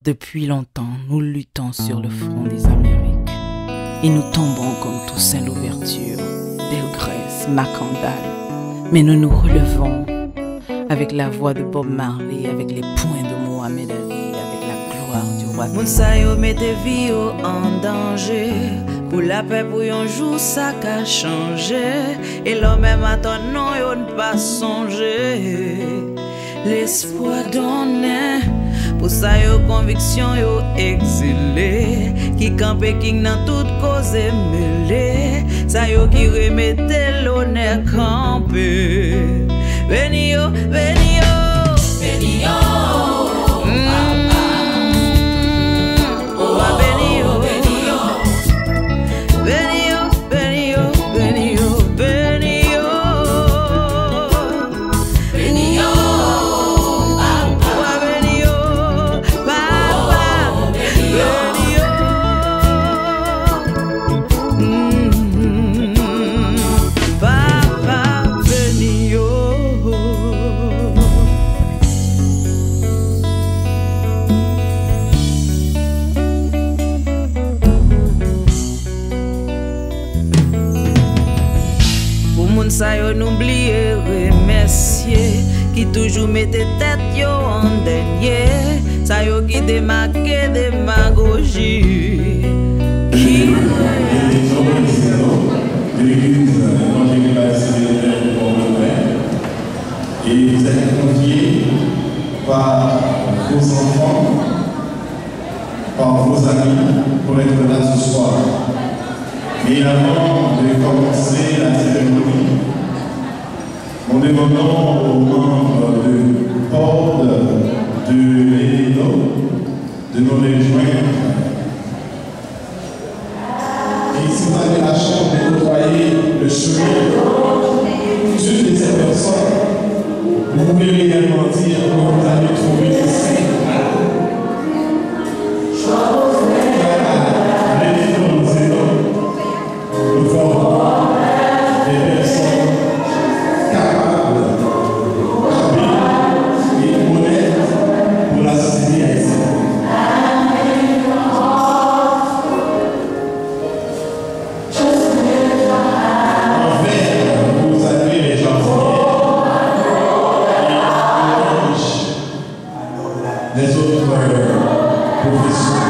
Depuis longtemps, nous luttons sur le front des Amériques et nous tombons comme Toussaint Louverture, Delgrès, Macandal. Mais nous nous relevons avec la voix de Bob Marley, avec les poings de Mohamed Ali, avec la gloire du roi. Moun sa yo mette vie yo en danger. Pour la paix, pour yon jour, ça qu'a changé. Et l'homme même attend, non, yo ne pas songer. L'espoir donné. Pour ça, yo conviction, yo exilé. Qui campe king dans toute cause mêlée. Ça yo qui remette l'honneur campé. Veni yo, veni yo, veni yo. Ça yo n'oubliez remercier qui toujours mettait tête yo en dernier. Ça yo qui démarqué démagogie. Qui de l'église et vous êtes confiés par vos enfants, par vos amis pour être là ce soir. Mais avant de commencer la cérémonie, nous demandons aux membres de Paul, de l'Éléno, de nous rejoindre. Et si vous avez la chance de nettoyer le chemin d'une de ces personnes, vous pouvez également dire que vous avez trouvé ici. Nous formons des personnes capables, habiles et honnêtes pour la société haïtienne. Envers, vous avez les gens et les autres professeurs.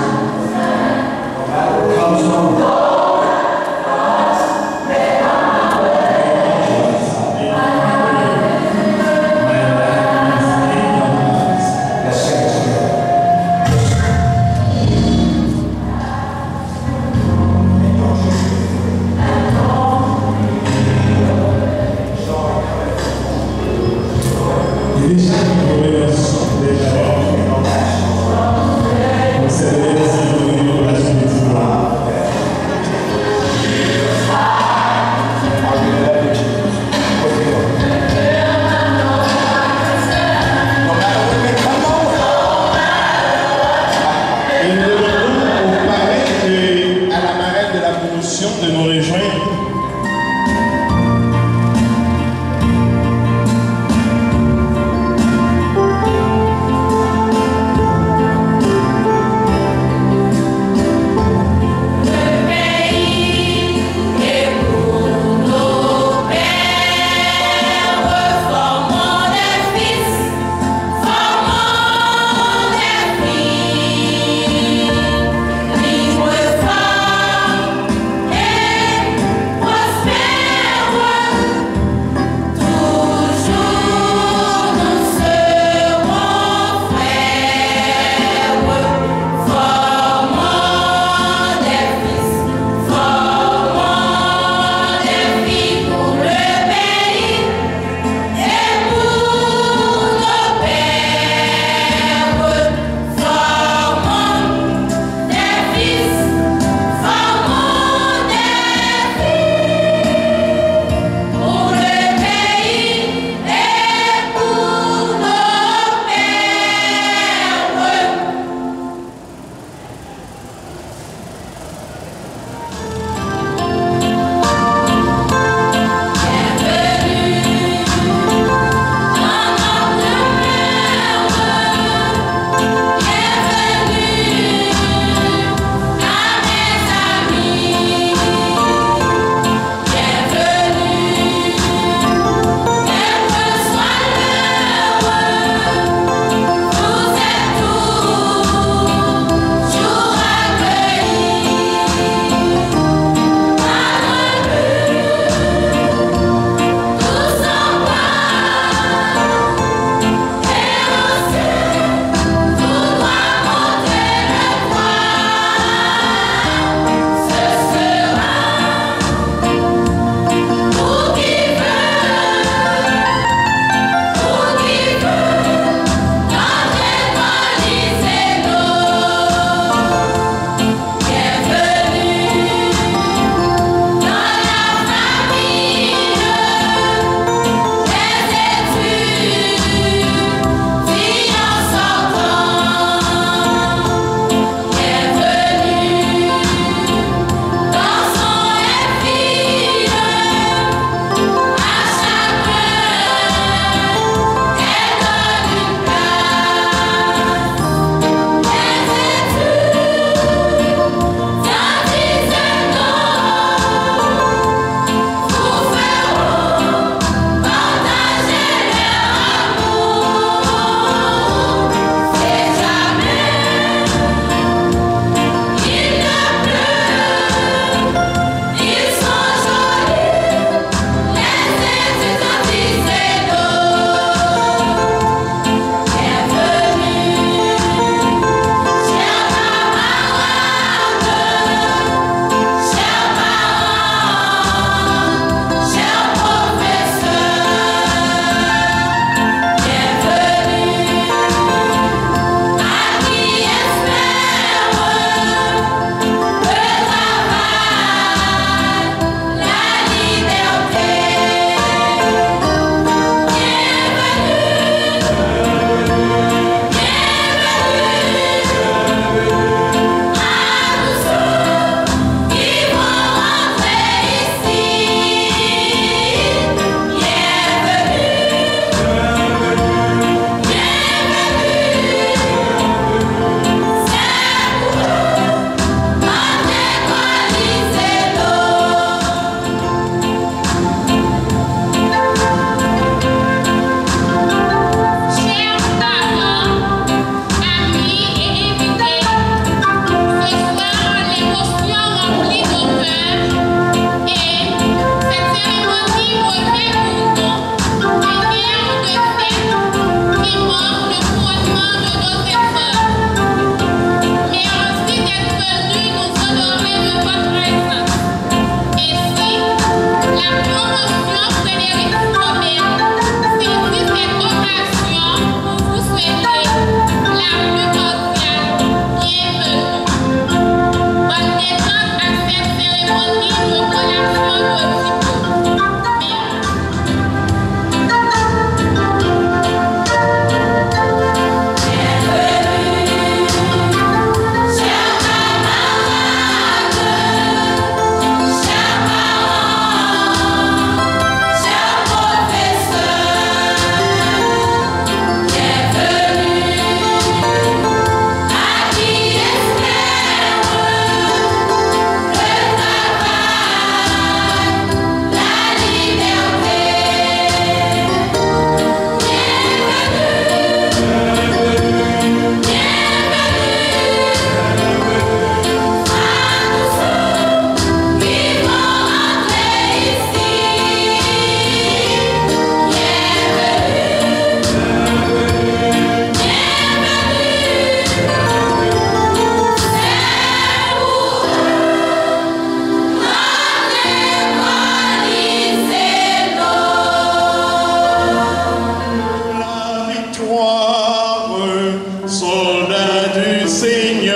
du Seigneur,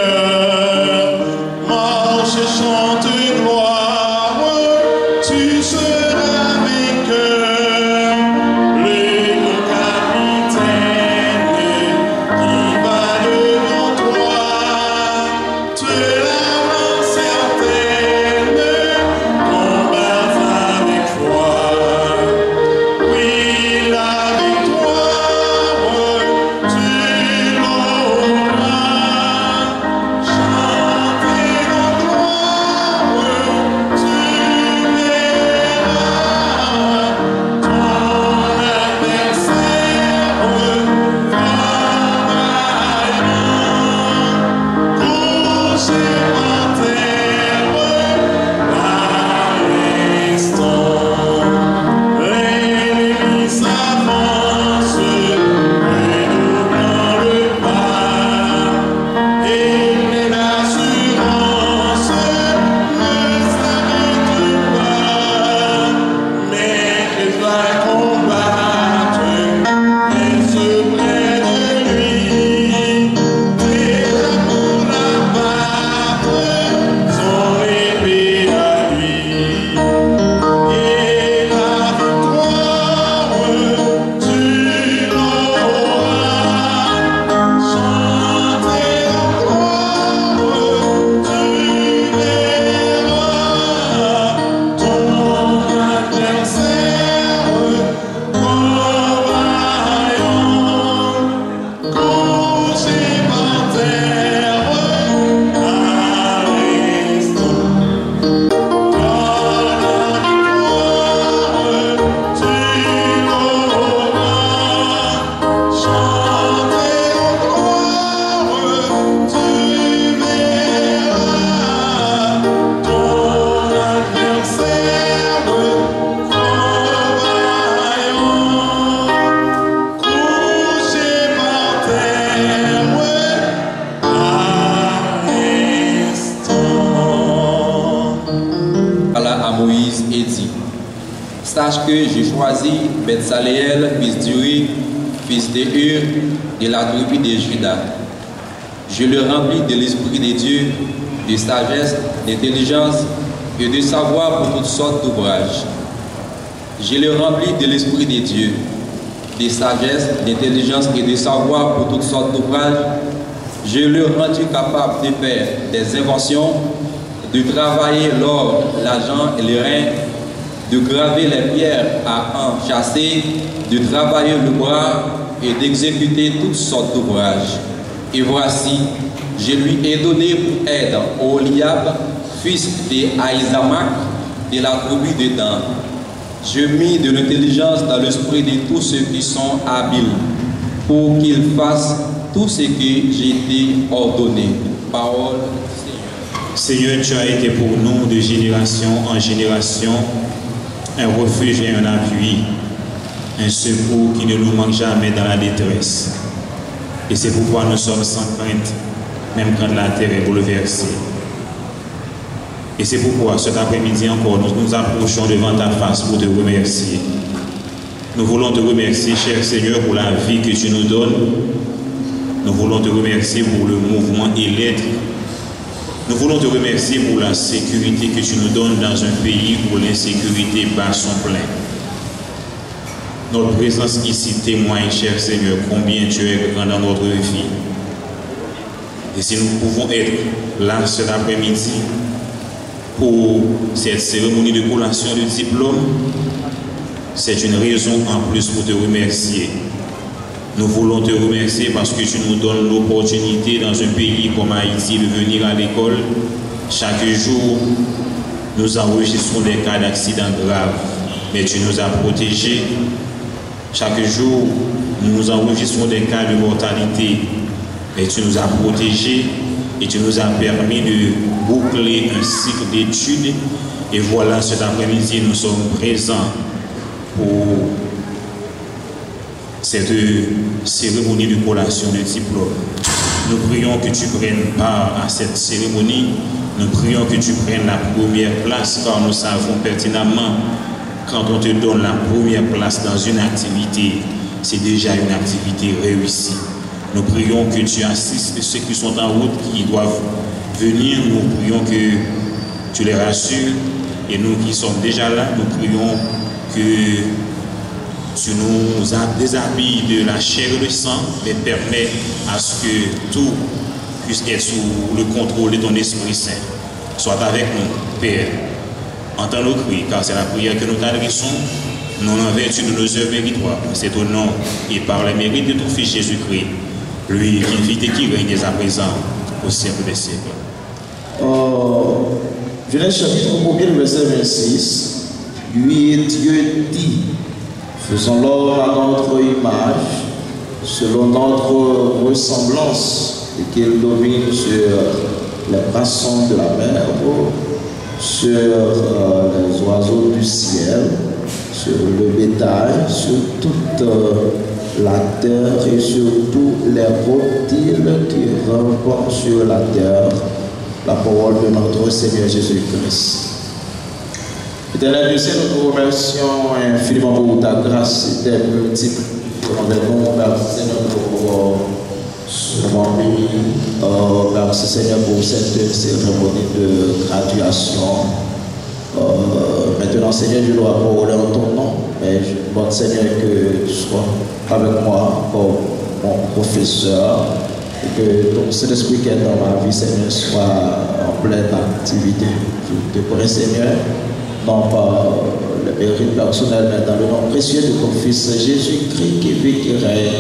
marche et chante gloire, tu seras vainqueur. Le capitaine qui va devant toi, te l'avance certaine, combat avec foi. Oui, la victoire, tu l'auras. Chantez en gloire, tu verras. Ton adversaire vaillant, couché par terre, l'arrestons. L'ennemi s'avance, redoublant le pas, et l'assurance ne s'arrête pas. Mais qu'il va combattre, reste près de lui, déjà pour l'abattre, son épée à lui. Et la victoire, tu l'auras. Chantez en gloire, tu verras. Ton adversaire combattant, couché par terre, arrestons. Parla à Moïse et dit: Sache que j'ai choisi Betsaléel, fils d'Uri, fils de Hur, de la tribu de Juda. Je le remplis de l'Esprit de Dieu, de sagesse, d'intelligence et de savoir pour toutes sortes d'ouvrages. Je le remplis de l'Esprit de Dieu, de sagesse, d'intelligence et de savoir pour toutes sortes d'ouvrages. Je le rendu capable de faire des inventions, de travailler l'or, l'argent et les reins, de graver les pierres à enchâsser, de travailler le bois et d'exécuter toutes sortes d'ouvrages. Et voici, je lui ai donné pour aide Oholiab, fils d'Ahisamach, de la tribu de Dan. Je mis de l'intelligence dans l'esprit de tous ceux qui sont habiles, pour qu'ils fassent tout ce que j'ai été ordonné. Parole du Seigneur. Seigneur, tu as été pour nous de génération en génération un refuge et un appui, un secours qui ne nous manque jamais dans la détresse. Et c'est pourquoi nous sommes sans crainte, même quand la terre est bouleversée. Et c'est pourquoi cet après-midi encore, nous nous approchons devant ta face pour te remercier. Nous voulons te remercier, cher Seigneur, pour la vie que tu nous donnes. Nous voulons te remercier pour le mouvement et l'aide. Nous voulons te remercier pour la sécurité que tu nous donnes dans un pays où l'insécurité bat son plein. Notre présence ici témoigne, cher Seigneur, combien tu es grand dans notre vie. Et si nous pouvons être là cet après-midi pour cette cérémonie de collation de diplôme, c'est une raison en plus pour te remercier. Nous voulons te remercier parce que tu nous donnes l'opportunité dans un pays comme Haïti de venir à l'école. Chaque jour, nous enregistrons des cas d'accidents graves, mais tu nous as protégés. Chaque jour, nous enregistrons des cas de mortalité, mais tu nous as protégés et tu nous as permis de boucler un cycle d'études. Et voilà, cet après-midi, nous sommes présents pour cette cérémonie de collation de diplôme. Nous prions que tu prennes part à cette cérémonie. Nous prions que tu prennes la première place, car nous savons pertinemment, quand on te donne la première place dans une activité, c'est déjà une activité réussie. Nous prions que tu assistes ceux qui sont en route, qui doivent venir. Nous prions que tu les rassures. Et nous qui sommes déjà là, nous prions que tu nous déshabilles de la chair et du sang, mais permets à ce que tout puisse être sous le contrôle de ton Esprit Saint. Sois avec nous, Père. Entends nos cris, car c'est la prière que nous t'adressons, non en vertu de nos œuvres méritoires. C'est au nom et par les mérites de ton Fils Jésus-Christ, lui qui vit et qui règne dès à présent au siècle des siècles. Genèse chapitre 1, verset 26, lui Dieu dit, faisons l'homme à notre image, selon notre ressemblance, et qu'il domine sur les poissons de la mer, sur les oiseaux du ciel, sur le bétail, sur toute la terre et sur tous les reptiles qui rampent sur la terre. La parole de notre Seigneur Jésus-Christ. Éternel Dieu, nous te remercions infiniment pour ta grâce et tes multiples. Merci Seigneur pour ce moment béni. Merci Seigneur pour cette cérémonie de graduation. Maintenant Seigneur, je dois parler en ton nom, mais je demande Seigneur que tu sois avec moi comme mon professeur. Et que ton Saint-Esprit qui est dans ma vie, Seigneur, soit en pleine activité. Je te prie, Seigneur, non pas le mérite personnel, mais dans le nom précieux de ton Fils Jésus-Christ qui vit, qui règne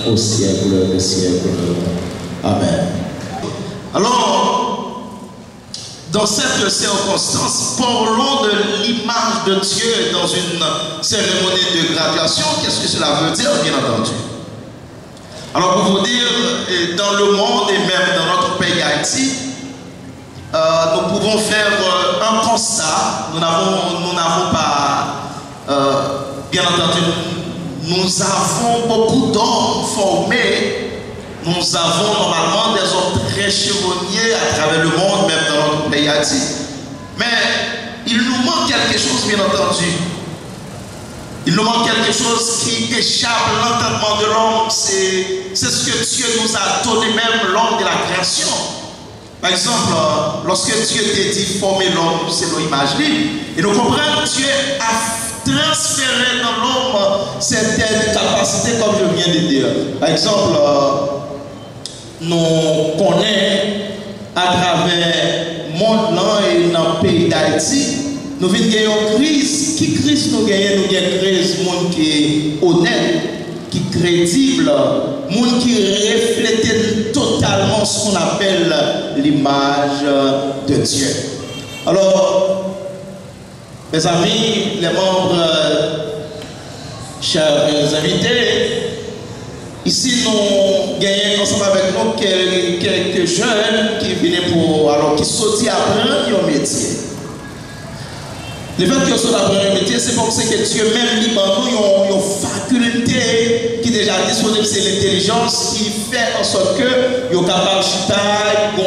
au siècle des siècles. Amen. Alors, dans cette circonstance, parlons de l'image de Dieu dans une cérémonie de graduation. Qu'est-ce que cela veut dire, bien entendu? Alors pour vous dire, dans le monde et même dans notre pays Haïti, nous pouvons faire un constat. Nous n'avons pas, bien entendu, nous avons beaucoup d'hommes formés. Nous avons normalement des hommes très chevronniers à travers le monde, même dans notre pays Haïti. Mais il nous manque quelque chose, bien entendu. Il nous manque quelque chose qui échappe à l'entendement de l'homme. C'est ce que Dieu nous a donné même lors de la création. Par exemple, lorsque Dieu t'a dit former l'homme, c'est l'image libre. Et nous comprenons que Dieu a transféré dans l'homme certaines capacités, comme je viens de dire. Par exemple, nous connaissons à travers le monde là et dans le pays d'Haïti. Nous venons de gagner une crise. Qui crise nous gagnons? Nous gagnons une crise, monde qui est honnête, qui est crédible, monde qui reflète totalement ce qu'on appelle l'image de Dieu. Alors, mes amis, les membres, chers invités, ici nous gagnons ensemble avec nous quelques jeunes qui viennent qui sortent apprendre un métier. Le fait que nous apprendre un métier, c'est parce que Dieu même lui nous une faculté qui est déjà disponible, c'est l'intelligence qui fait en sorte que nous sommes capables de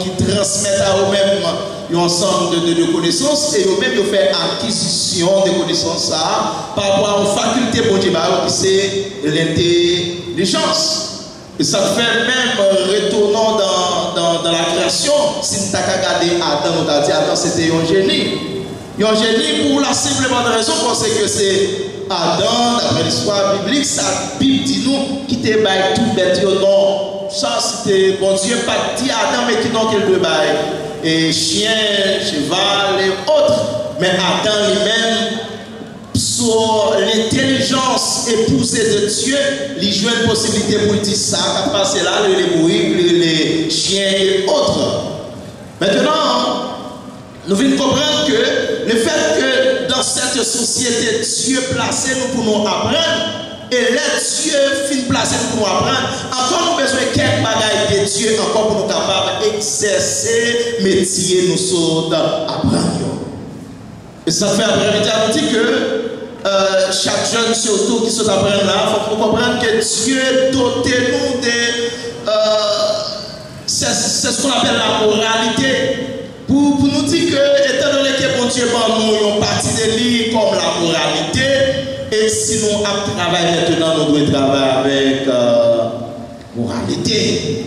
qui transmettent à eux-mêmes un ensemble de connaissances et eux-mêmes ils font acquisition de connaissances par rapport à une faculté qui c'est l'intelligence. Et ça fait même retournant dans la création, si nous avons regardé Adam, on a dit Adam c'était un génie. Un génie pour la simple bonne raison parce que c'est Adam, d'après l'histoire biblique, ça Bible dit nous qui te baille tout bête. Non, ça c'était bon Dieu pas dit Adam mais qui donc il peut bailler. Et chien, cheval et autres. Mais Adam lui-même, sur l'intelligence épousée de Dieu, il joue une possibilité pour dire ça, qu'à passer là, les bouilles, les chiens et autres. Maintenant, nous venons comprendre que le fait que dans cette société, Dieu placé nous pour nous apprendre, et là, Dieu finit placé nous pour nous apprendre, encore nous besoin de quelques bagailles de Dieu, encore pour nous capables d'exercer le métier nous sommes apprendre. Et ça fait après-midi, on dit que chaque jeune surtout qui se apprend là, il faut comprendre que Dieu doté nous de c'est ce qu'on appelle la moralité. Pour nous dire que, étant donné que bon Dieu nous une partie de lui comme la moralité, et si nous travaillons maintenant, nous devons travailler avec moralité.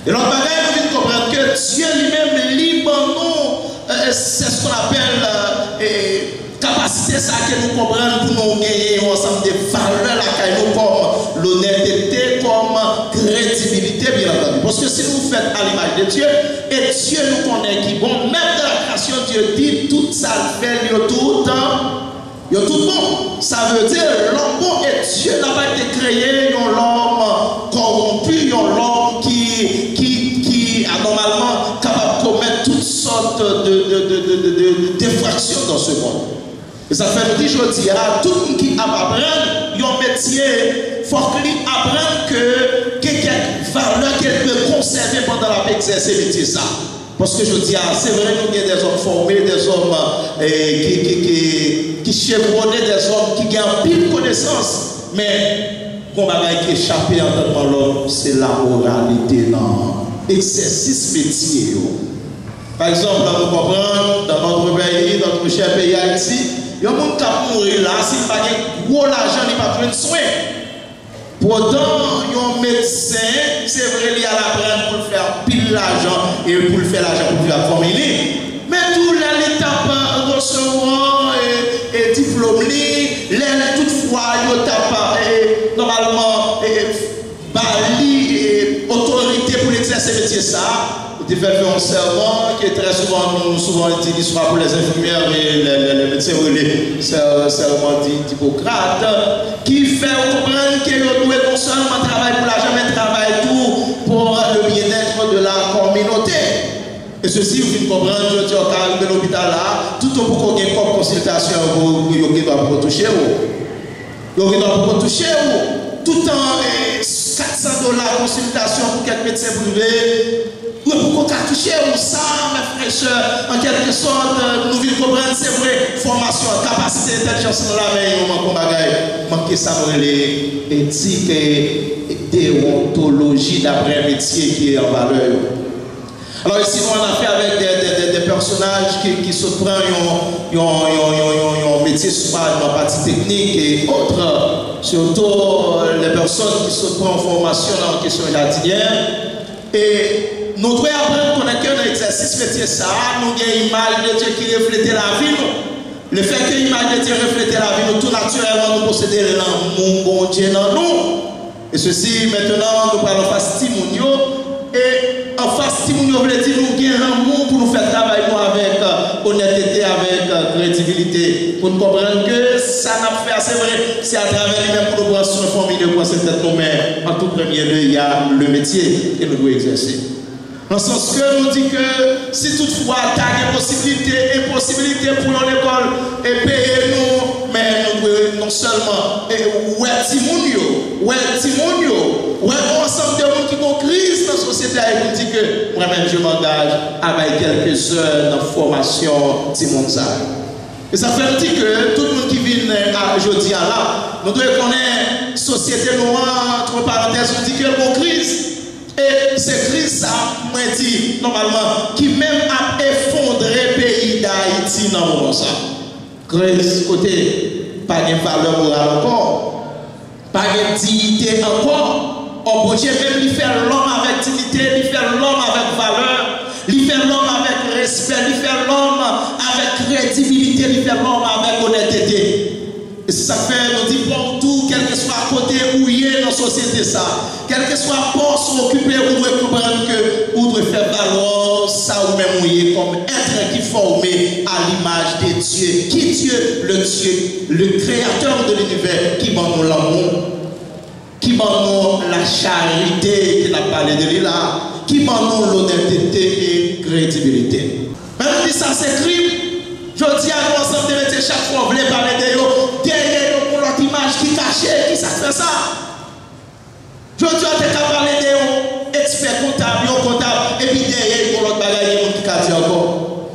Et l'autre bagaille, nous devons comprendre que Dieu lui-même libre nous, c'est ce qu'on appelle capacité ça que nous comprenons pour nous gagner ensemble des valeurs là nous comme l'honnêteté, comme crédibilité, bien entendu. Parce que si nous faites à l'image de Dieu, et Dieu nous connaît qui bon, même dans la création, Dieu dit tout ça fait tout le temps. Il y a tout bon. Ça veut dire l'homme bon et Dieu n'a pas été créé, l'homme corrompu, l'homme qui a normalement capable de commettre toutes sortes d'infractions dans ce monde. Et ça fait nous dire, je dis à tout le monde qui apprend un métier, il faut qu'il apprenne que quelques valeurs qu'elle peut conserver pendant la vie exercer ce métier. Parce que je dis, c'est vrai, nous avons des hommes formés, des hommes qui chevronnent, des hommes qui gagnent pile connaissance. Mais, qu'on va échapper en tant que l'homme, c'est la moralité dans l'exercice métier. Par exemple, nous comprenons, dans notre pays, dans notre cher pays Haïti, il y a des gens qui mourent là, s'il n'y a pas de gros argent, il n'y a pas besoin de soins. Pourtant, un médecin, c'est vrai, il y a la prendre pour faire pile l'argent et pour faire l'argent pour la famille. Mais tout l'État pas recevoir et diplôme, toutefois, il n'y a pas normalement autorité pour exercer ce métier. Il fait un serment qui est très souvent dit soit pour les infirmières et les médecins, les serment d'Hippocrate, qui fait comprendre que nous devons non seulement travailler pour l'argent, mais travailler tout pour le bien-être de la communauté. Et ceci, vous comprenez, je dis au cas de l'hôpital là, tout au bout qu'on ait comme consultation, vous doit toucher vous. Vous doit toucher vous. Tout en $400 consultation pour quelques médecins privés. Pour qu'on touche ça, mes frères, en quelque sorte, nous devons comprendre, c'est vrai, formation, capacité, intelligence, mais nous manquons ça, l'éthique et déontologie d'après un métier qui est en valeur. Alors ici, nous on a fait avec des personnages qui se prennent un métier soit dans la partie technique et autres, surtout les personnes qui se prennent en formation dans la question jardinière. Et nous devons apprendre qu'on a qu'un exercice métier ça, nous avons une image de Dieu qui reflète la vie. Le fait que l'image de Dieu reflète la vie, nous tout naturellement nous possédons l'amour bon Dieu dans nous. Et ceci, maintenant, nous parlons face Timonio. Et en face Timonio, veut dire nous avons l'amour pour nous faire travailler avec honnêteté, avec crédibilité. Pour nous comprendre que ça n'a fait, c'est vrai, c'est à travers lui-même pour nous prendre sur famille de quoi c'est nous, mais en tout premier lieu, il y a le métier que nous devons exercer. Dans le sens que nous dit que si toutefois tu as des impossibilités pour l'école et payer nous, mais nous devons non seulement ouais ensemble de monde qui ont crise dans la société et nous dit que moi-même je m'engage avec quelques heures de formation Timonza. Et ça fait dire que tout le monde qui vient aujourd'hui là, nous devons connaître la société noire, entre parenthèses, nous dit qu'il y a une crise. Et cette crise, ça, moi, dit, normalement, qui même a effondré le pays d'Haïti dans le moment ça. Crise, côté, pas de valeur morale encore, pas de dignité encore. On peut même lui faire l'homme avec dignité, lui faire l'homme avec valeur, lui faire l'homme avec respect, lui faire l'homme avec crédibilité, lui faire l'homme avec honnêteté. Et ça fait, nous dit pour tout, quel que soit côté où il est dans la société, ça, quel que soit poste occupé, vous devez comprendre que vous devez faire valoir ça ou même où il est comme être qui est formé à l'image de Dieu. Qui Dieu? Le créateur de l'univers, qui m'a nous l'amour, qui m'a nous la charité, qui n'a parlé de lui là, qui m'a nous l'honnêteté et crédibilité. Même si ça s'écrit, je dis à nous ensemble de métiers chaque fois, vous voulez parler de vous, derrière pour notre image qui cachée, qui ça fait ça. Je dis à vous parler de vous, expert comptable, et puis derrière pour l'autre bagaille, qui casse encore.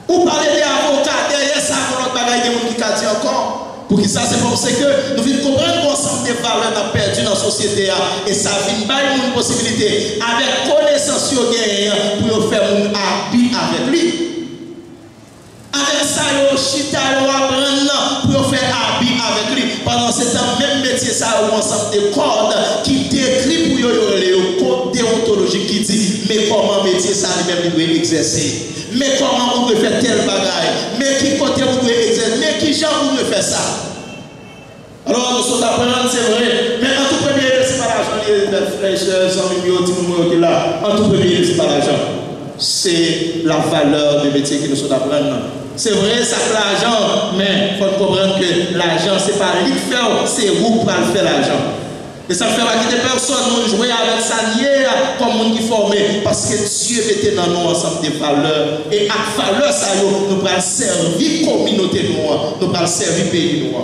Ou parler des avocats, derrière ça pour l'autre bagaille, qui casse encore. Pour qui ça, c'est parce que nous devons comprendre qu'ensemble des valeurs qu'on a perdues dans la société et ça vient pas une possibilité avec connaissance pour faire un habit avec lui. Avec ça, il chita, il apprend pour faire habit avec lui. Pendant ce temps, même métier, ça a ensemble des cordes qui décrit pour le code déontologique qui dit mais comment métier ça lui-même doit exercer, mais comment on doit faire tel bagaille, mais qui côté on doit exercer, mais qui genre on doit faire ça. Alors nous sommes apprenants, c'est vrai, mais en tout premier, c'est pas l'argent, les frères et sœurs, qui là, en tout premier, c'est pas l'argent. C'est la valeur du métier que nous sommes apprenants. C'est vrai, ça fait l'argent, mais il faut comprendre que l'argent, c'est pas lui qui fait, c'est vous qui faire l'argent. Et ça fait pas que des personnes nous jouer avec ça comme monde qui formé, parce que Dieu mettait dans nous ensemble des valeurs. Et à valeur, ça, nous allons servir la communauté noire, nous allons servir le pays noir.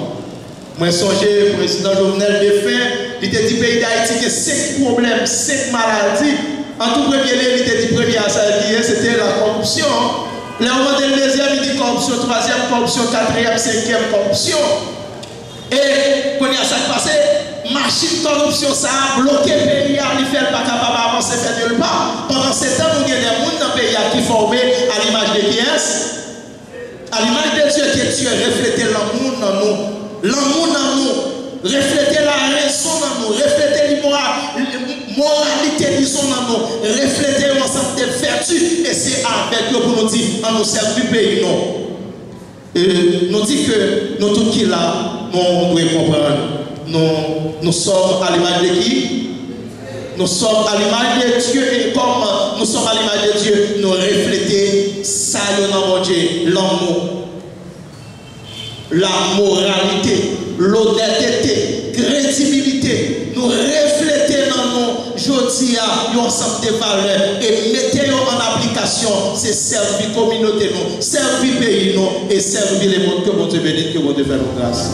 Moi, je songe, le président Jovenel Défunt, il était dit pays d'Haïti qui a 5 problèmes, 5 maladies. En tout premier lieu, il était dit premier à ça, c'était la corruption. Le moment de deuxième, il dit corruption, troisième corruption, quatrième, cinquième corruption. Et quand il y a ça passé, machine corruption, ça a bloqué le pays, il fait pas capable d'avancer, faire nulle part. Pendant ce temps, nous avons des gens dans le pays qui sont formés à l'image de qui est-ce? À l'image de Dieu, que Dieu reflète l'amour dans nous. L'amour dans nous, refléter la raison dans nous, refléter la moralité disons dans nous, refléter l'ensemble des vertus, et c'est avec eux pour nous dire, en nous servir du pays, non. Nous dit que nous tous qui là, nous devons comprendre, nous sommes à l'image de qui? Nous sommes à l'image de Dieu, et comme nous sommes à l'image de Dieu, nous refléter ça dans mon Dieu, l'amour. La moralité, l'honnêteté, crédibilité, nous refléter dans nos jours à ensemble des valeurs et mettez en application, c'est servir la communauté, nous, servir le pays, nous, et servir les mondes que mon Dieu bénisse, que mon Dieu fait nos grâces.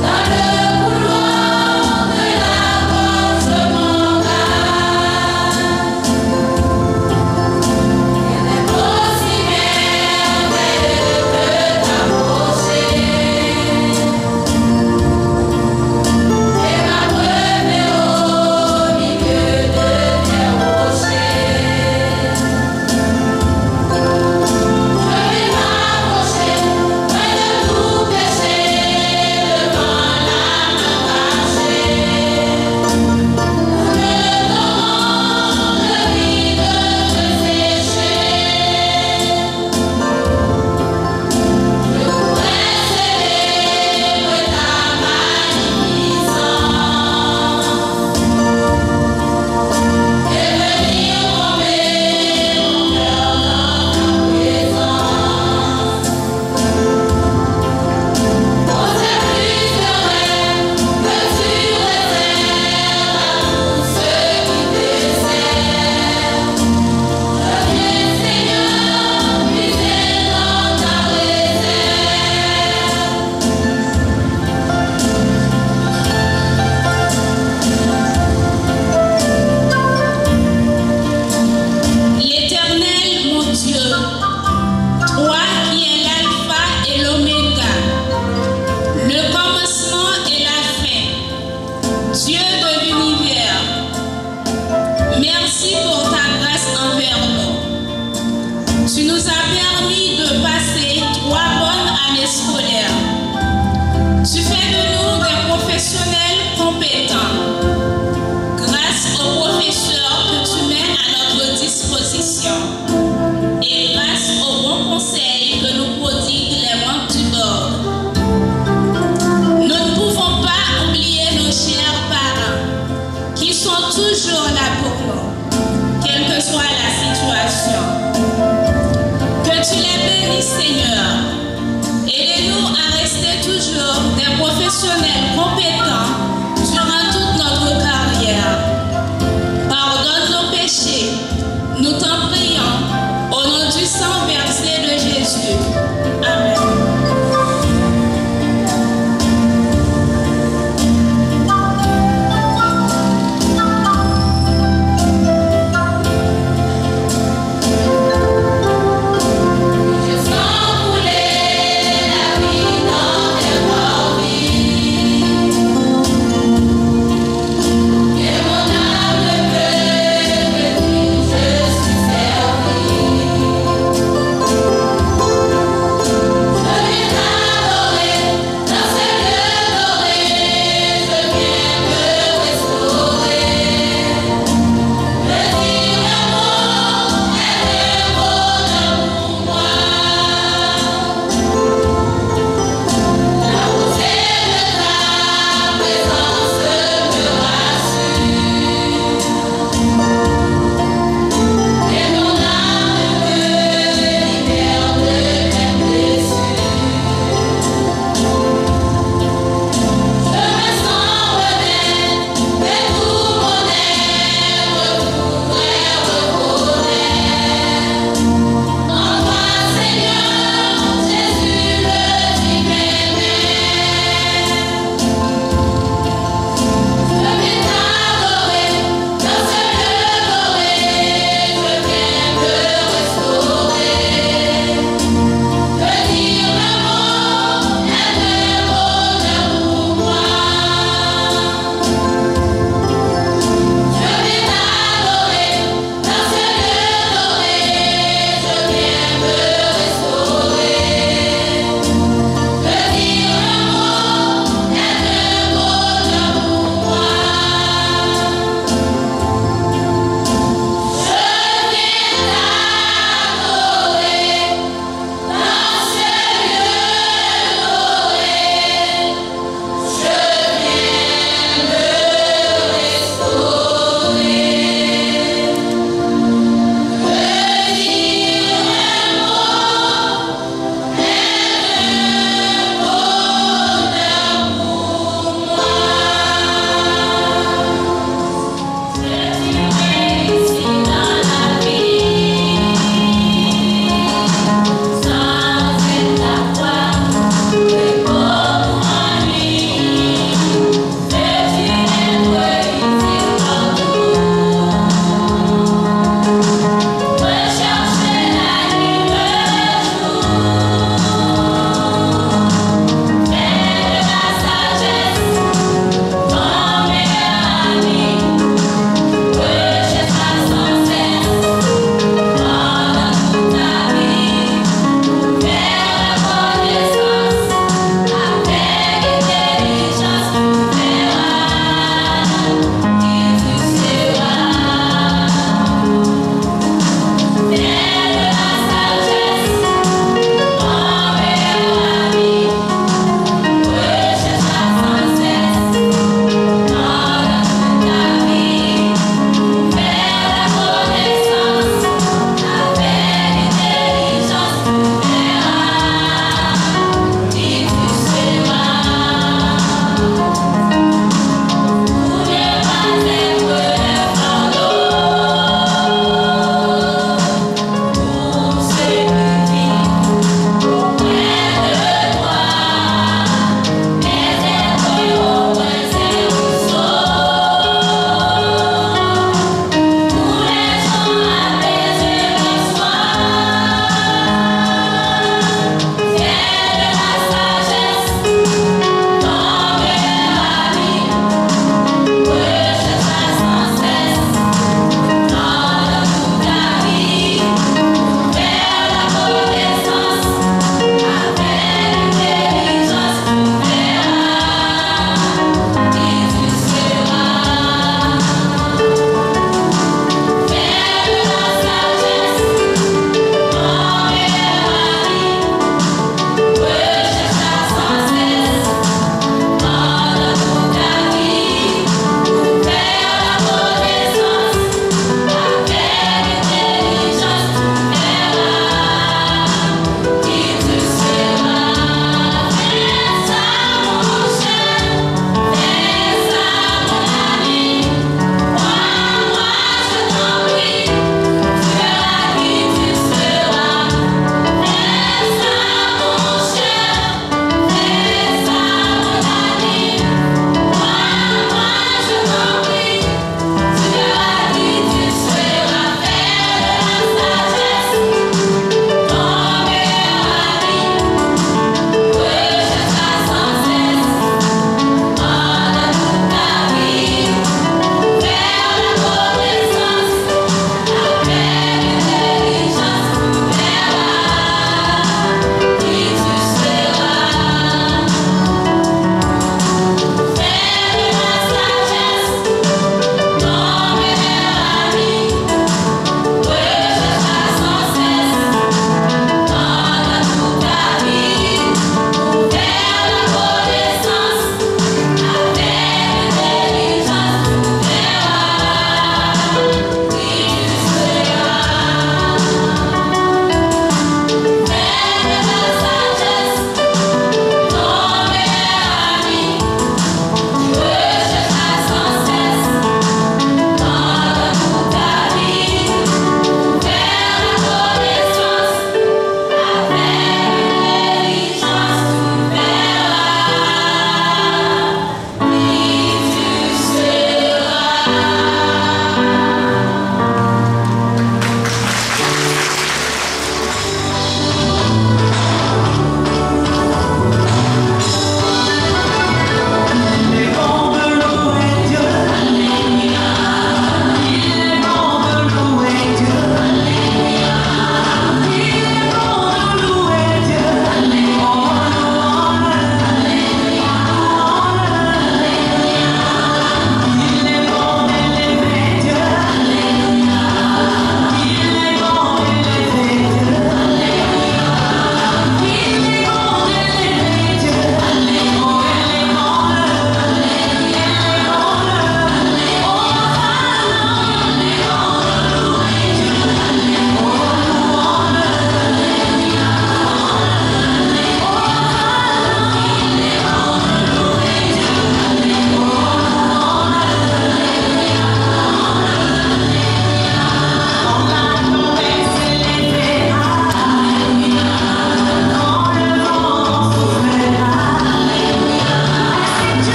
Dans le couloir de la porte,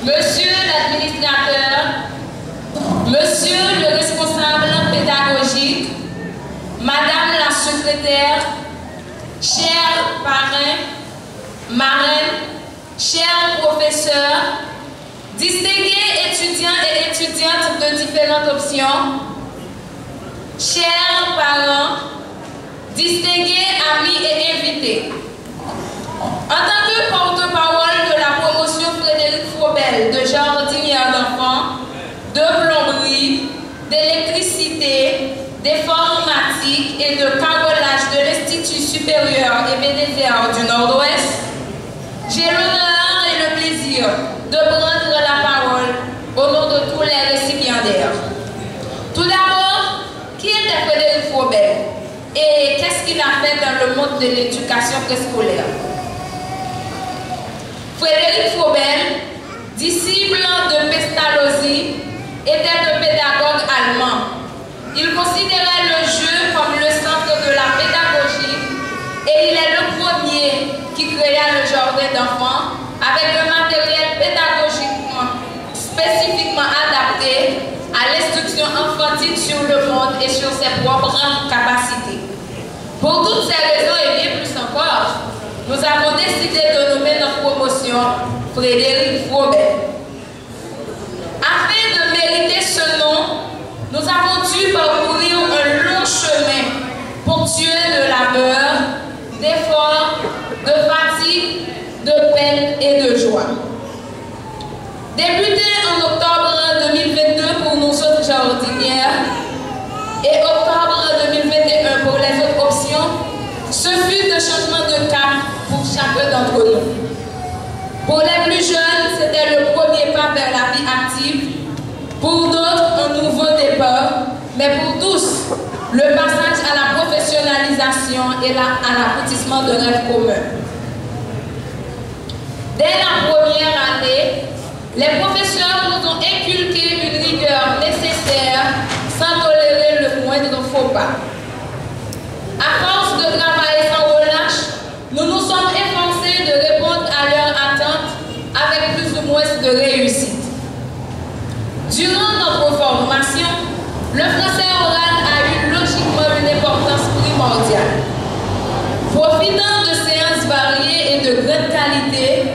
Monsieur l'administrateur, Monsieur le responsable pédagogique, Madame la secrétaire, chers parrains, marraines, chers professeurs, distingués étudiants et étudiantes de différentes options, chers parents, distingués amis et invités. En tant que porte-parole de la promotion Frédéric Faubel de jardinière d'enfants, de plomberie, d'électricité, d'informatique et de carrelage de l'Institut supérieur Ebenezer du Nord-Ouest, j'ai l'honneur et le plaisir de prendre la parole au nom de tous les récipiendaires. Tout d'abord, qui était Frédéric Faubel et qu'est-ce qu'il a fait dans le monde de l'éducation préscolaire? Frédéric Faubel, disciple de Pestalozzi, était un pédagogue allemand. Il considérait le jeu comme le centre de la pédagogie et il est le premier qui créa le jardin d'enfants avec un matériel pédagogiquement spécifiquement adapté à l'instruction infantile sur le monde et sur ses propres capacités. Pour toutes ces raisons et bien plus encore, nous avons décidé de nommer notre promotion Frédéric Faubel. Afin de mériter ce nom, nous avons dû parcourir un long chemin ponctué de labeur, d'efforts, de fatigue, de peine et de joie. Débuté en octobre 2022 pour nos autres jardinières et octobre 2021 pour les autres options, ce fut un changement de cap pour chacun d'entre nous. Pour les plus jeunes, c'était le premier pas vers la vie active. Pour d'autres, un nouveau départ. Mais pour tous, le passage à la professionnalisation et à l'aboutissement de rêves communs. Dès la première année, les professeurs nous ont inculqué une rigueur nécessaire sans tolérer le moindre faux pas. À force de travailler sans relâche, nous nous sommes efforcés de répondre à leurs attentes avec plus ou moins de réussite. Durant notre formation, le français oral a eu logiquement une importance primordiale. Profitant de séances variées et de grande qualité,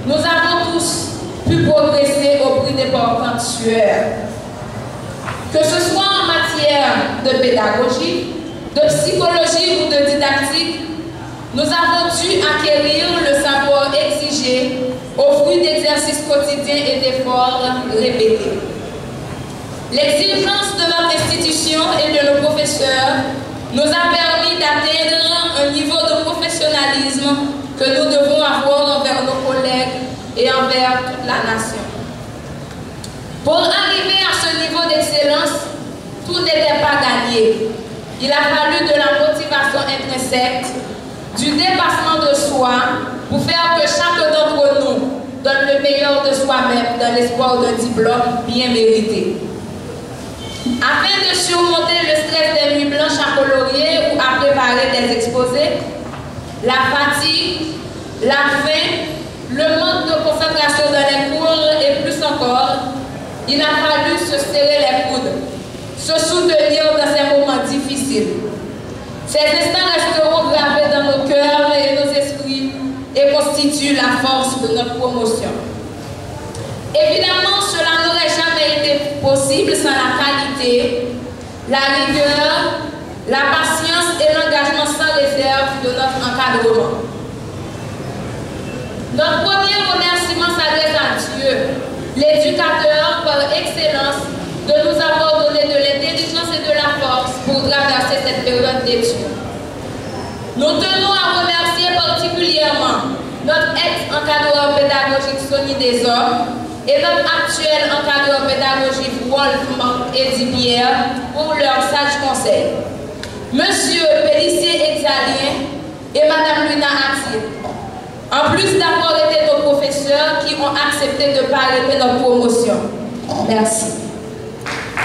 nous avons tous pu progresser au prix d'importantes sueurs. Que ce soit en matière de pédagogie, de psychologie ou de didactique, nous avons dû acquérir le savoir exigé au fruit d'exercices quotidiens et d'efforts répétés. L'exigence de notre institution et de nos professeurs nous a permis d'atteindre un niveau de professionnalisme que nous devons avoir envers nos collègues et envers toute la nation. Pour arriver à ce niveau d'excellence, tout n'était pas gagné. Il a fallu de la motivation intrinsèque, du dépassement de soi, pour faire que chacun d'entre nous donne le meilleur de soi-même dans l'espoir d'un diplôme bien mérité. Afin de surmonter le stress des nuits blanches à colorier ou à préparer des exposés, la fatigue, la faim, le manque de concentration dans les cours et plus encore, il a fallu se serrer les coudes, se soutenir dans ces moments difficiles. Ces instants resteront gravés dans nos cœurs et nos esprits et constituent la force de notre promotion. Évidemment, cela n'aurait jamais été possible sans la qualité, la rigueur, la patience et l'engagement sans réserve de notre encadrement. Notre premier remerciement s'adresse à Dieu, l'éducateur par excellence, de nous avoir donné de l'intelligence et de la force pour traverser cette période d'études. Nous tenons à remercier particulièrement notre ex-encadreur pédagogique Sonny Desormes et notre actuel encadreur pédagogique Wolf Eddy-Pierre pour leur sage conseil. Monsieur Pélissier Exalien et Madame Luna Attil, en plus d'avoir été nos professeurs qui ont accepté de parrainer notre promotion. Merci.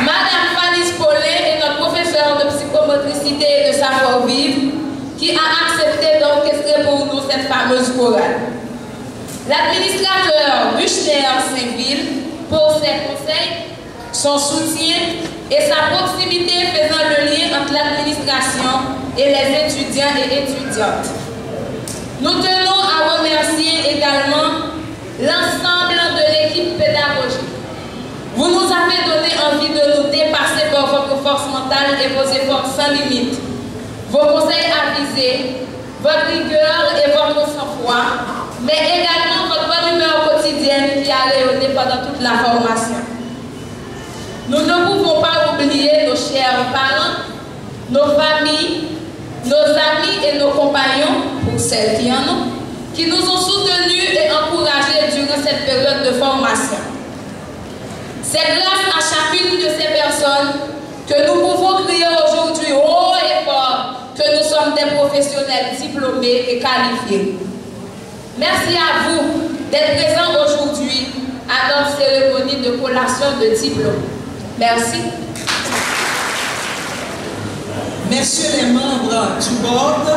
Madame Fanny Paulin est notre professeure de psychomotricité et de savoir-vivre qui a accepté d'orchestrer pour nous cette fameuse chorale. L'administrateur Buchner Saint-Ville son soutien et sa proximité faisant le lien entre l'administration et les étudiants et étudiantes. Nous tenons à remercier également l'ensemble de l'équipe pédagogique. Vous nous avez donné envie de nous dépasser par votre force mentale et vos efforts sans limite, vos conseils avisés, votre rigueur et votre sang-froid, mais également votre bonne humeur quotidienne qui a rayonné pendant toute la formation. Nous ne pouvons pas oublier nos chers parents, nos familles, nos amis et nos compagnons, pour celles qui en ont, qui nous ont soutenus et encouragés durant cette période de formation. C'est grâce à chacune de ces personnes que nous pouvons crier aujourd'hui haut et fort que nous sommes des professionnels diplômés et qualifiés. Merci à vous d'être présents aujourd'hui à notre cérémonie de collation de diplôme. Merci. Messieurs les membres du board,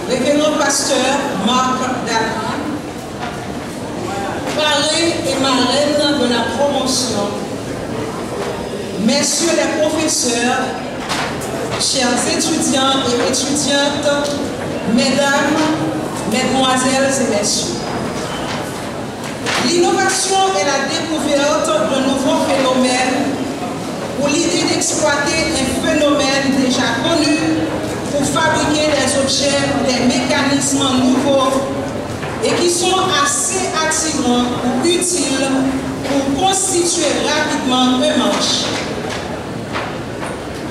révérend pasteur Marc David, parrain et marraine de la promotion, messieurs les professeurs, chers étudiants et étudiantes, mesdames, mesdemoiselles et messieurs. L'innovation est la découverte de nouveaux phénomènes ou l'idée d'exploiter un phénomène déjà connu pour fabriquer des objets, des mécanismes nouveaux et qui sont assez attirants ou utiles pour constituer rapidement un marché.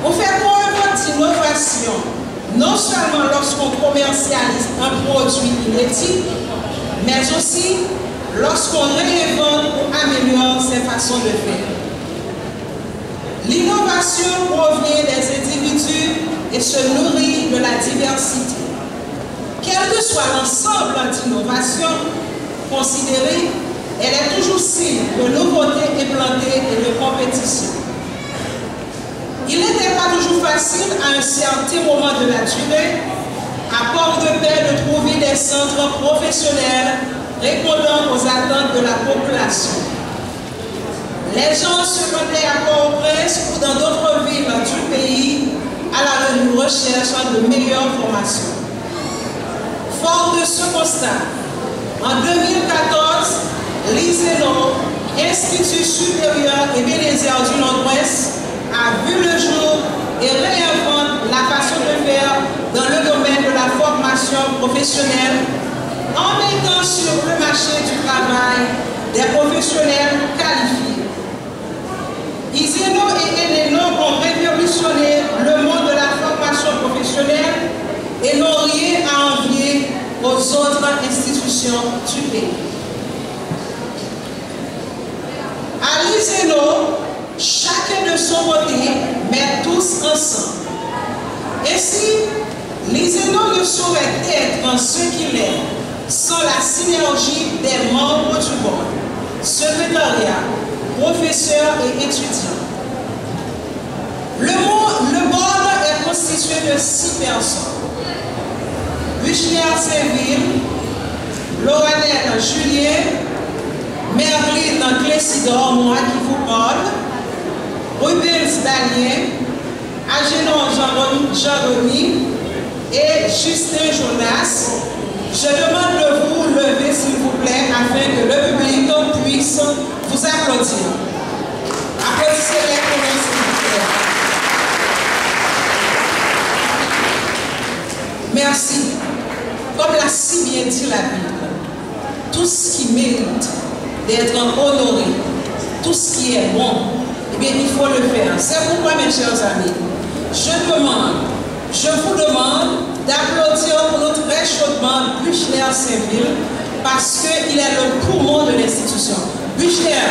On fait preuve d'innovation non seulement lorsqu'on commercialise un produit inédit, mais aussi lorsqu'on réinvente ou améliore ses façons de faire. L'innovation provient des individus et se nourrit de la diversité. Quel que soit l'ensemble d'innovation considérée, elle est toujours signe de nouveauté implantée et de compétition. Il n'était pas toujours facile à un certain moment de la durée, à Port-de-Paix, de trouver des centres professionnels répondant aux attentes de la population. Les gens se rendaient à Port-au-Prince ou dans d'autres villes du pays à la recherche de meilleures formations. Fort de ce constat, en 2014, l'ISENO, Institut supérieur Ebenezer du Nord-Ouest, a vu le jour et réinvente la façon de faire dans le domaine de la formation professionnelle en mettant sur le marché du travail des professionnels qualifiés. ISENO et ENENO ont révolutionné le monde de la formation professionnelle et n'ont rien à envier aux autres institutions du pays. À l'ISENO, chacun de son côté, mais tous ensemble. Ainsi, l'ISENO ne saurait être ce qu'il est sans la synergie des membres du board, secrétariat, professeurs et étudiants. Le board est constitué de 6 personnes. Buchner Saint-Ville, Loranel Julien, Merlin Clessidor, moi qui vous parle, Rubens Dalien, Agénon Jean-Remy et Justin Jonas. Je demande de vous lever s'il vous plaît afin que le public puisse vous applaudir. Applaudissez-les pour nous s'il vous plaît. Merci. Comme l'a si bien dit la Bible, tout ce qui mérite d'être honoré, tout ce qui est bon, eh bien, il faut le faire. C'est pourquoi, mes chers amis, je vous demande d'applaudir pour nous très chaudement Buchner Saint-Ville parce qu'il est le poumon de l'institution. Buchner,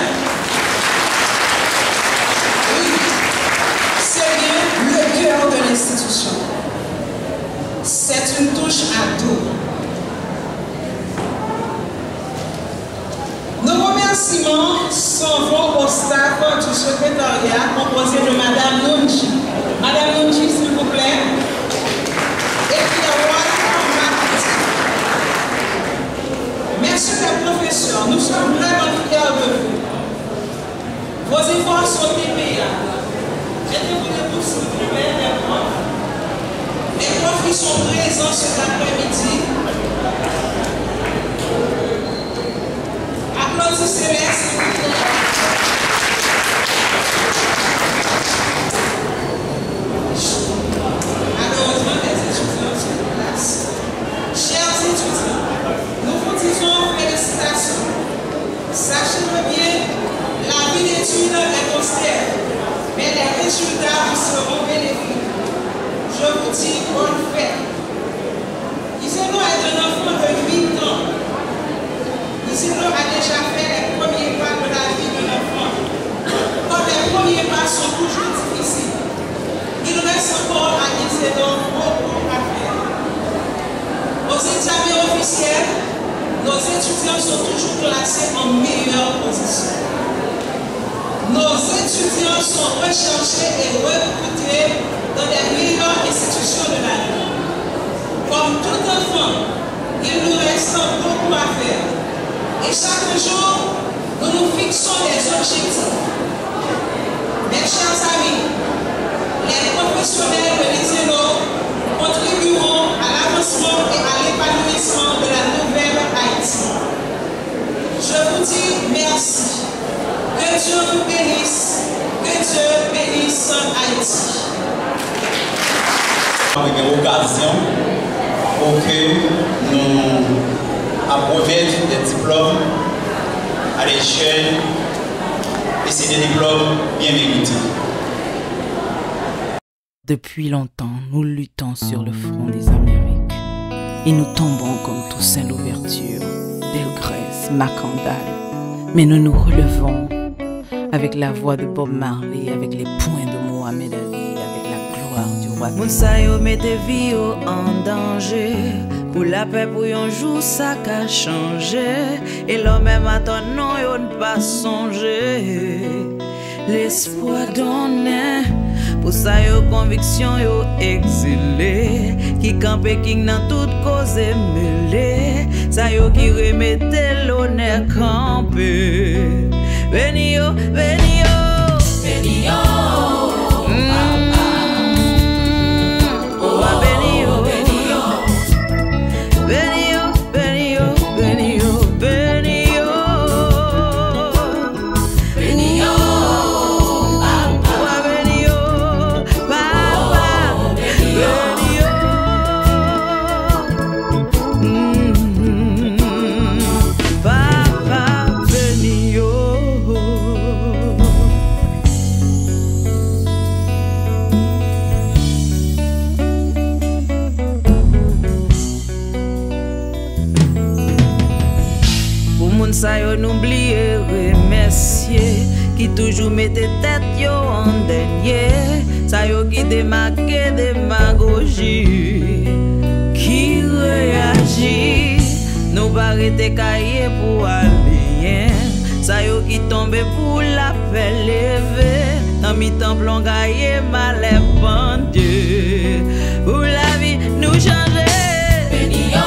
oui, c'est bien le cœur de l'institution. C'est une touche à tout. Nos remerciements s'en vont au staff du secrétariat composé de Madame Nunji. Madame Nunji, s'il vous plaît. Et puis Messieurs les professeurs, nous sommes vraiment fiers de vous. Vos efforts devoir sauter payant. Mettez-vous debout s'il vous plaît, les profs. Les profs qui sont présents cet après-midi. Applaudissez-les s'il vous plaît. Malheureusement, les étudiants sont en place. Chers étudiants, nous vous disons félicitations. Sachez-le bien, la vie d'études est austère, mais les résultats vous seront bénéfiques. Je vous dis bonne fête. Isidore est un enfant de 8 ans. Isidore a déjà fait les premiers pas de la vie de l'enfant. Comme les premiers pas sont toujours difficiles, il reste encore à Isidore beaucoup à faire. Aux examens officiels, nos étudiants sont toujours classés en meilleure position. Nos étudiants sont recherchés et recrutés dans les meilleures institutions de la vie. Comme tout enfant, il nous reste beaucoup à faire. Et chaque jour, nous nous fixons des objectifs. Mes chers amis, les professionnels de l'ISELO contribueront à l'avancement et à l'épanouissement de la nouvelle Haïti. Je vous dis merci. Que Dieu vous bénisse. Que Dieu bénisse Haïti. Une occasion pour que nous approuvions des diplômes à l'échelle et c'est des diplômes bien mérités. Depuis longtemps, nous luttons sur le front des Amériques et nous tombons comme Toussaint Louverture, Delgrès, Macandal. Mais nous nous relevons avec la voix de Bob Marley, avec les poings de Mohamed Ali, avec la gloire du roi. Mounsa yo mette vie yo en danger. Pour la paix, pour yon jour, ça qu'a changé. Et l'homme même attend, non, yo ne pas songer. L'espoir donné. Pour ça, yo conviction, yo exilé. Qui campe king dans toute cause mêlée. Ça yo qui remette l'honneur campé. Veni yo, veni yo. Veni yo. Ça yo n'oublie remercier qui toujours mettait tête yo en dernier. Ça yo qui démarque démagogie, qui réagit. Nous pas arrêter cahier pour aller. Ça yo qui tombe pour la paix lever. Dans mi-temps plomb gaillé mal pendu. Pour la vie nous changer. Benio,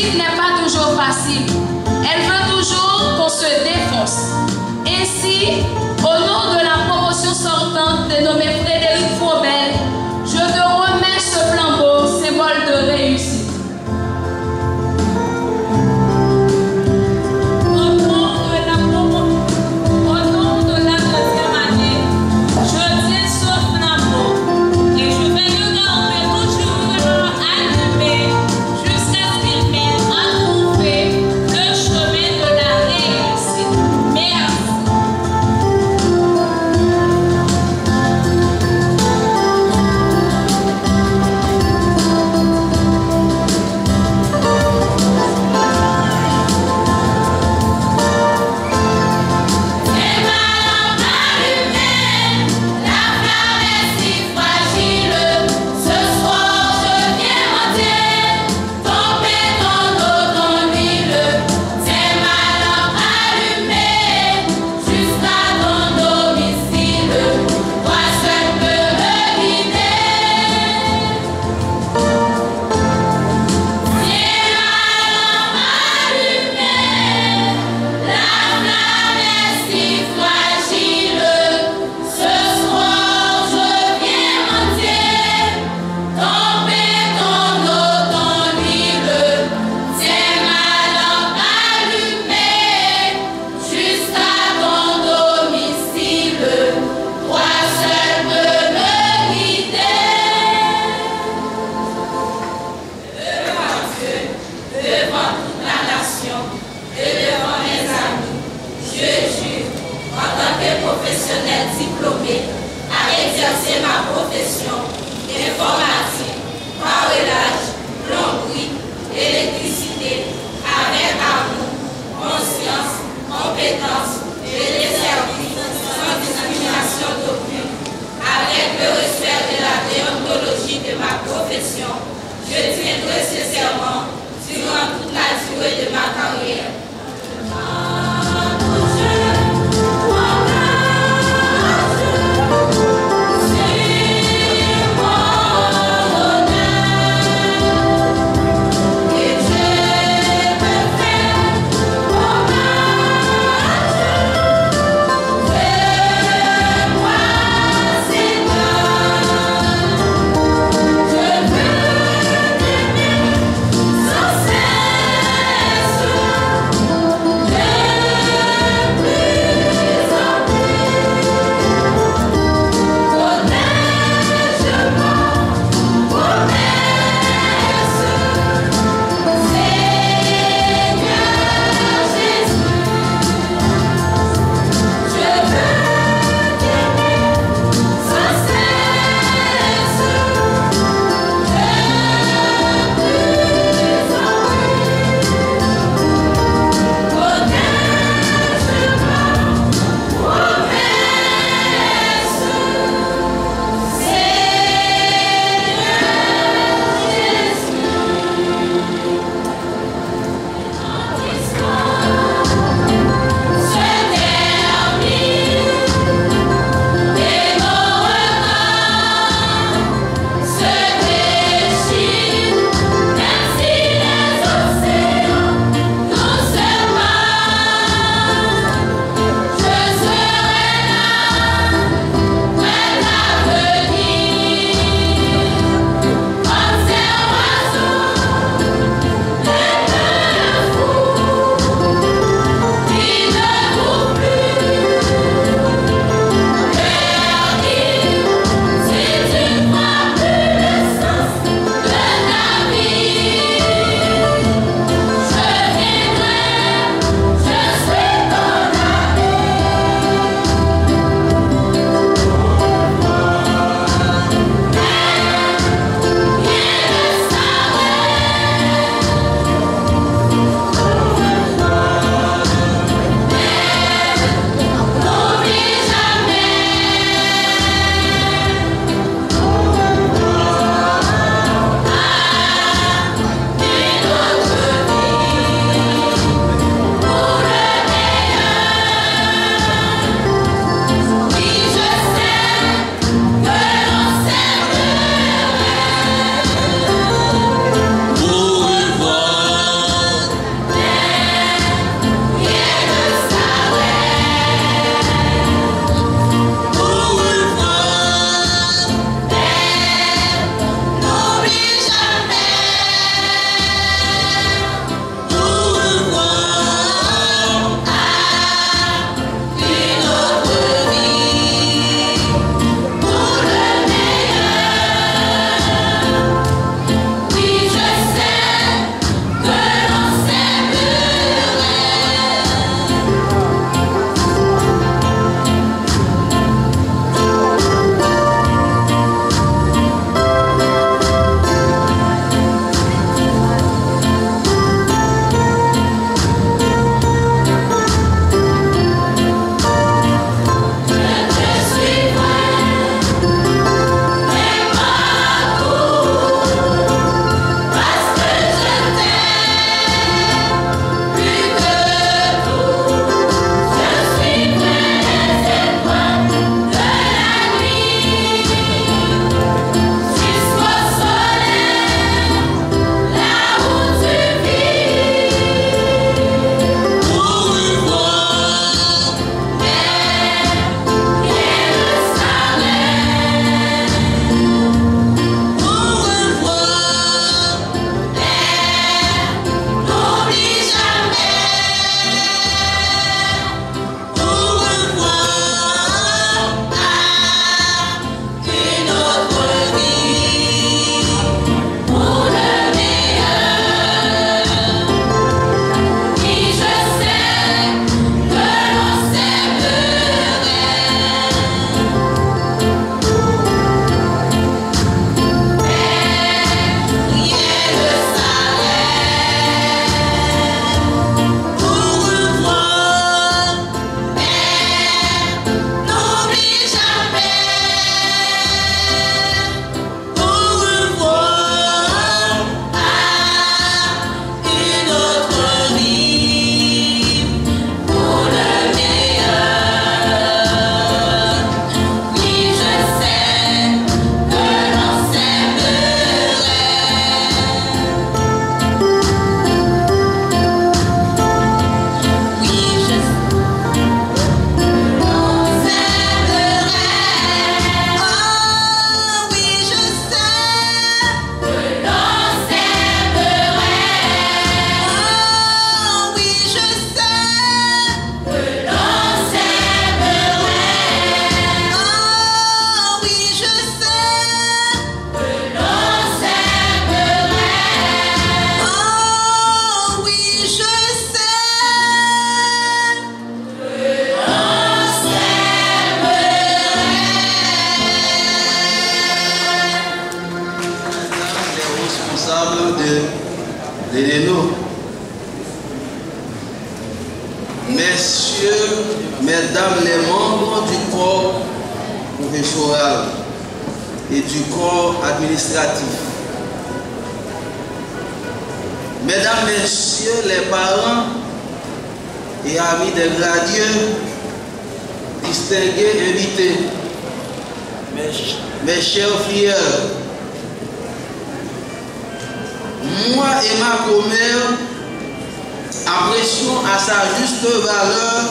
politique n'est pas toujours facile. Elle veut toujours qu'on se défonce. Ainsi, au nom de la promotion sortante dénommée Frédéric Faubel, je te remets ce flambeau, symbole de réussite. responsable de l'ENO. Messieurs, mesdames les membres du corps professoral et du corps administratif, mesdames, messieurs les parents et amis des gradieux, distingués invités, mes chers fillettes, moi et ma commère apprécions à sa juste valeur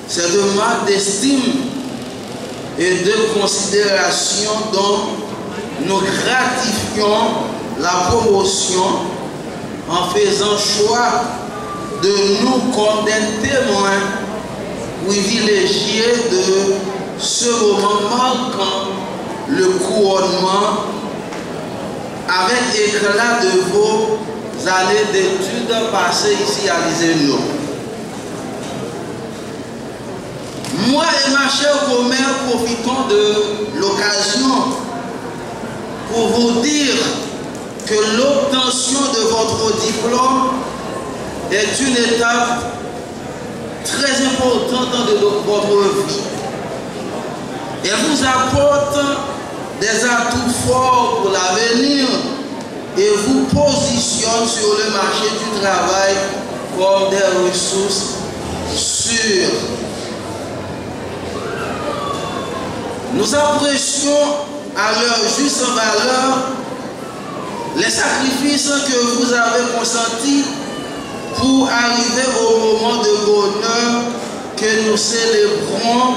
cette marque d'estime et de considération dont nous gratifions la promotion en faisant choix de nous comme des témoins privilégiés de ce moment marquant le couronnement avec éclat de vos années d'études passées ici à l'ISENO. Moi et ma chère commère profitons de l'occasion pour vous dire que l'obtention de votre diplôme est une étape très importante de votre vie. Elle vous apporte des atouts forts pour l'avenir et vous positionne sur le marché du travail comme des ressources sûres. Nous apprécions à leur juste valeur les sacrifices que vous avez consentis pour arriver au moment de bonheur que nous célébrons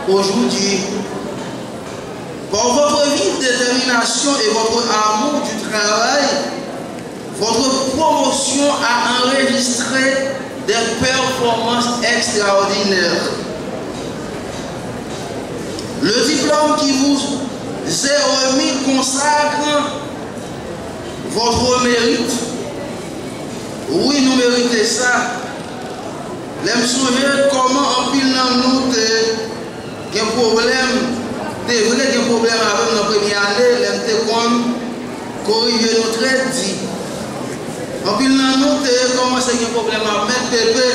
aujourd'hui. Par votre vive détermination et votre amour du travail, votre promotion a enregistré des performances extraordinaires. Le diplôme qui vous est remis consacre votre mérite. Oui, nous méritons ça. Je me souviens comment en pile nous des problèmes. C'est vrai qu'il y a un problème avec notre première année, l'MT comme corriger notre trait dit. En plus, nous avons commencé à un problème à mettre pépé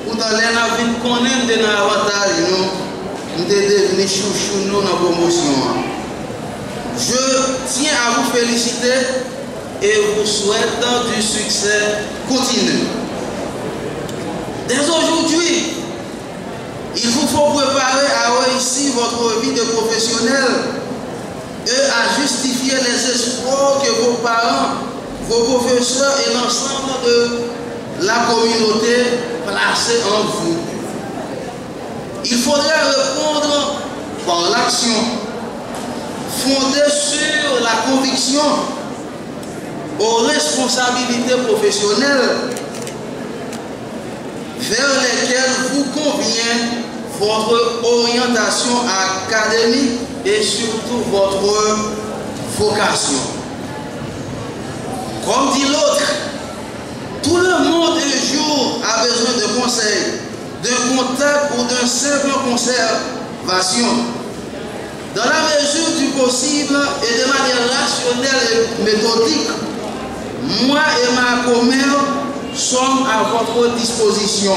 pour dans les navires qu'on aime de l'avantage, nous devenir chouchou dans la promotion. Je tiens à vous féliciter et vous souhaite du succès continu. Dès aujourd'hui, il vous faut préparer à réussir votre vie de professionnel et à justifier les espoirs que vos parents, vos professeurs et l'ensemble de la communauté placent en vous. Il faudra répondre par l'action, fondée sur la conviction aux responsabilités professionnelles vers lesquelles vous convient votre orientation académique et surtout votre vocation. Comme dit l'autre, tout le monde un jour a besoin de conseils, d'un contact ou d'un simple conservation. Dans la mesure du possible et de manière rationnelle et méthodique, moi et ma commère sommes à votre disposition.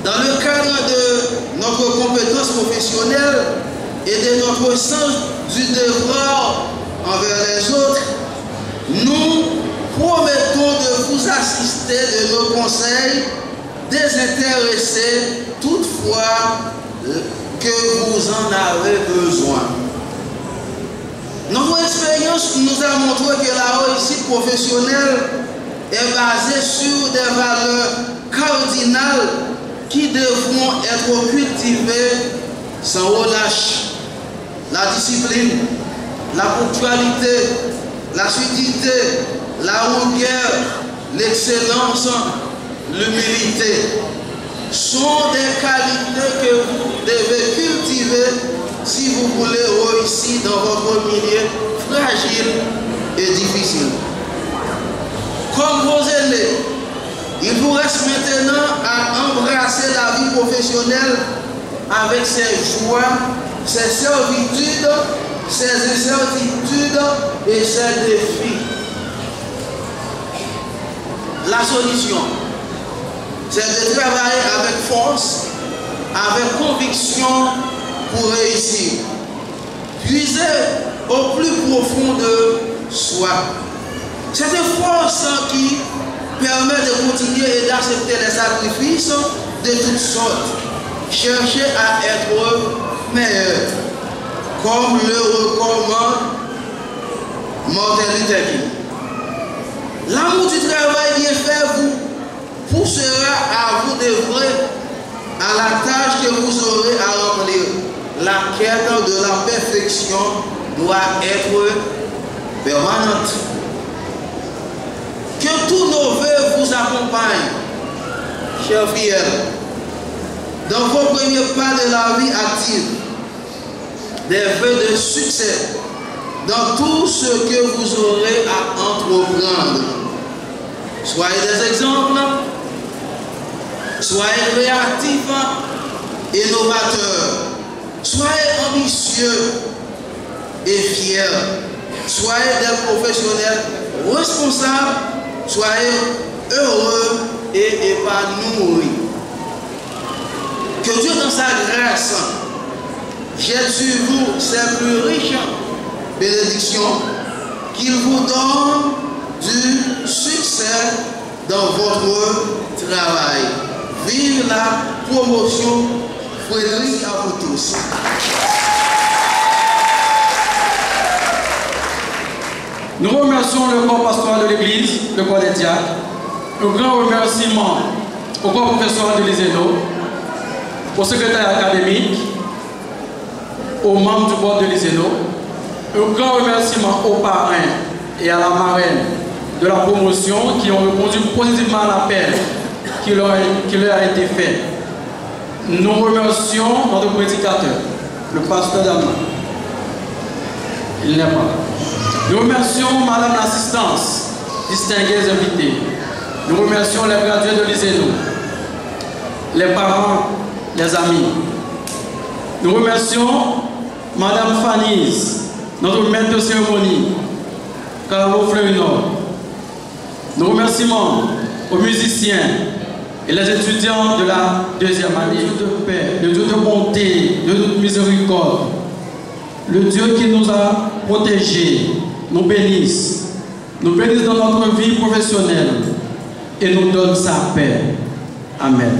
Dans le cadre de notre compétence professionnelle et de notre sens du devoir envers les autres, nous promettons de vous assister de nos conseils désintéressés toutefois que vous en avez besoin. Notre expérience nous a montré que la réussite professionnelle est basée sur des valeurs cardinales qui devront être cultivées sans relâche. La discipline, la ponctualité, l'assiduité, la rigueur, l'excellence, l'humilité sont des qualités que vous devez cultiver si vous voulez réussir dans votre milieu fragile et difficile. Comme vos aînés, il vous reste maintenant à embrasser la vie professionnelle avec ses joies, ses servitudes ses incertitudes et ses défis. La solution, c'est de travailler avec force, avec conviction pour réussir. Puiser au plus profond de soi. C'est une force qui permet de continuer et d'accepter les sacrifices de toutes sortes. Chercher à être meilleur, comme le recommande Martin Luther King. L'amour du travail bien fait vous poussera à vous d'œuvrer à la tâche que vous aurez à remplir. La quête de la perfection doit être permanente. Que tous nos vœux vous accompagnent, chers fidèles, dans vos premiers pas de la vie active, des vœux de succès dans tout ce que vous aurez à entreprendre. Soyez des exemples, soyez créatifs, innovateurs, soyez ambitieux et fiers, soyez des professionnels responsables, soyez heureux et épanouis. Que Dieu dans sa grâce jette sur vous ses plus riches bénédictions, qu'il vous donne du succès dans votre travail. Vive la promotion. Frédéric à vous tous. Nous remercions le corps pastoral de l'Église, le corps des diacres. Un grand remerciement au corps professeur de l'ISENO, au secrétaire académique, aux membres du board de l'ISENO. Un grand remerciement aux parrains et à la marraine de la promotion qui ont répondu positivement à l'appel qui leur a été fait. Nous remercions notre prédicateur, le pasteur Dalma. Il n'est pas là. Nous remercions Madame l'assistance, distingués invités. Nous remercions les gradués de l'ISENO, les parents, les amis. Nous remercions Madame Fanise, notre maître de cérémonie, Carlo Fleurinor. Nos remerciements aux musiciens et les étudiants de la deuxième année. Le Dieu de paix, le Dieu de bonté, le Dieu de miséricorde, le Dieu qui nous a protégés, nous bénisse dans notre vie professionnelle et nous donne sa paix. Amen.